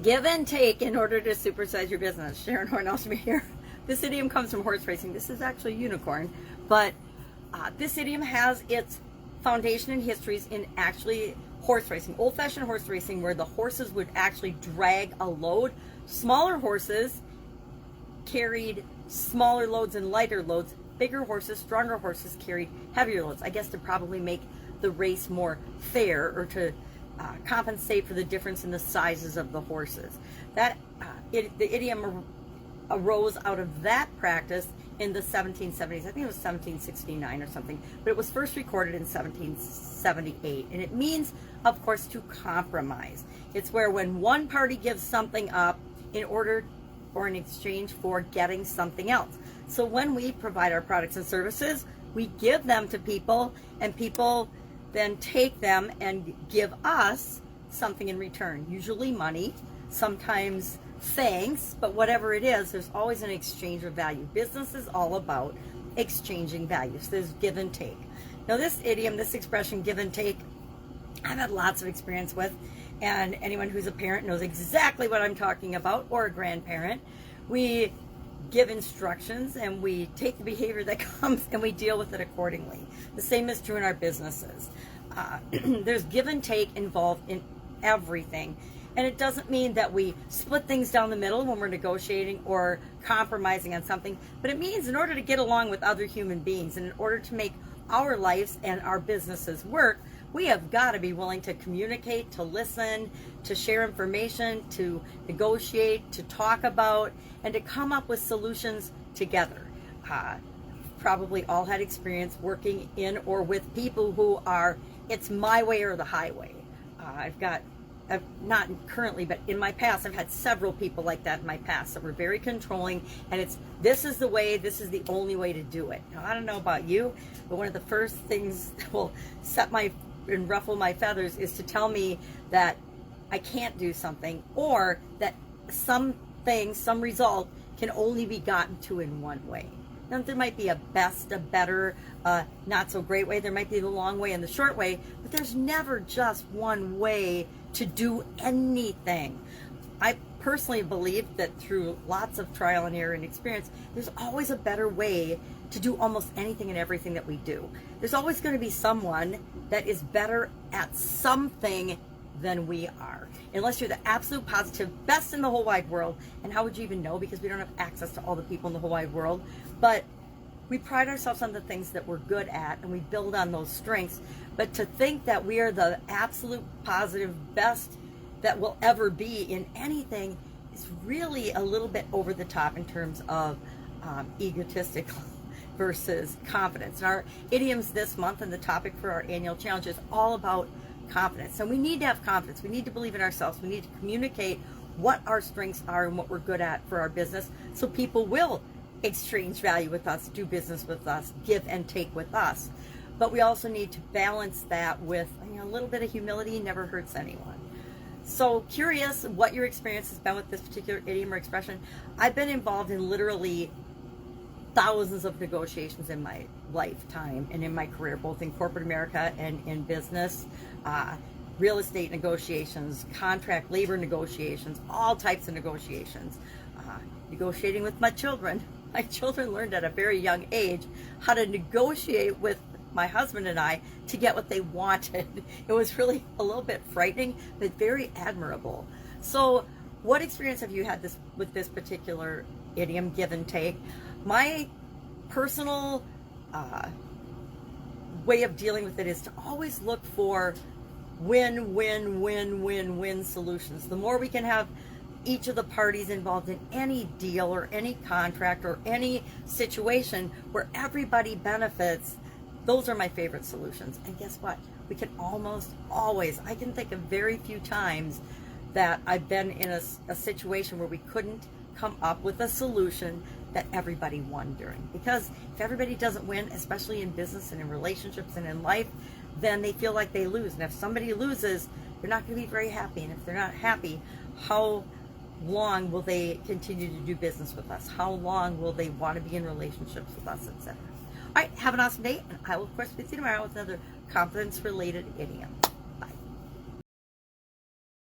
Give and take in order to supersize your business. Sharon Horne-Ellstrom here. This idiom comes from horse racing. This is actually a unicorn, but this idiom has its foundation and histories in actually horse racing, old-fashioned horse racing, where the horses would actually drag a load. Smaller horses carried smaller loads and lighter loads. Bigger horses, stronger horses carried heavier loads. I guess to probably make the race more fair, or to compensate for the difference in the sizes of the horses. That the idiom arose out of that practice in the 1770s. I think it was 1769 or something, but it was first recorded in 1778, and it means, of course, to compromise. It's where when one party gives something up in order or in exchange for getting something else. So when we provide our products and services, we give them to people, and people then take them and give us something in return, usually money, sometimes thanks, but whatever it is, there's always an exchange of value. Business is all about exchanging values. There's give and take. Now this idiom, this expression, give and take, I've had lots of experience with, and anyone who's a parent knows exactly what I'm talking about, or a grandparent. We give instructions and we take the behavior that comes and we deal with it accordingly. The same is true in our businesses. There's give and take involved in everything. And it doesn't mean that we split things down the middle when we're negotiating or compromising on something, but it means in order to get along with other human beings and in order to make our lives and our businesses work, we have got to be willing to communicate, to listen, to share information, to negotiate, to talk about, and to come up with solutions together. Probably all had experience working in or with people who are, it's my way or the highway. Not currently, but in my past, I've had several people like that in my past that were very controlling, and it's, this is the way, this is the only way to do it. Now, I don't know about you, but one of the first things that will and ruffle my feathers is to tell me that I can't do something, or that something, some result can only be gotten to in one way. Now, there might be a best, a better, not so great way. There might be the long way and the short way, but there's never just one way to do anything. I personally believe that through lots of trial and error and experience, there's always a better way to do almost anything and everything that we do. There's always going to be someone that is better at something than we are. Unless you're the absolute positive best in the whole wide world, and how would you even know, because we don't have access to all the people in the whole wide world. But we pride ourselves on the things that we're good at, and we build on those strengths. But to think that we are the absolute positive best that will ever be in anything is really a little bit over the top in terms of egotistical versus confidence. And our idioms this month and the topic for our annual challenge is all about confidence. And we need to have confidence. We need to believe in ourselves. We need to communicate what our strengths are and what we're good at for our business, so people will exchange value with us, do business with us, give and take with us. But we also need to balance that with a little bit of humility. Never hurts anyone. So curious what your experience has been with this particular idiom or expression. I've been involved in literally thousands of negotiations in my lifetime and in my career, both in corporate America and in business, real estate negotiations, contract labor negotiations, all types of negotiations, negotiating with my children. My children learned at a very young age how to negotiate with my husband and I to get what they wanted. It was really a little bit frightening, but very admirable. So what experience have you had with this particular idiom, give and take? My personal way of dealing with it is to always look for win solutions. The more we can have each of the parties involved in any deal or any contract or any situation where everybody benefits, those are my favorite solutions. And guess what? We can almost always, I can think of very few times that I've been in a situation where we couldn't come up with a solution that everybody won during. Because if everybody doesn't win, especially in business and in relationships and in life, then they feel like they lose. And if somebody loses, they're not going to be very happy. And if they're not happy, how long will they continue to do business with us? How long will they want to be in relationships with us, etc.? All right, have an awesome day, and I will, of course, be with you tomorrow with another confidence-related idiom.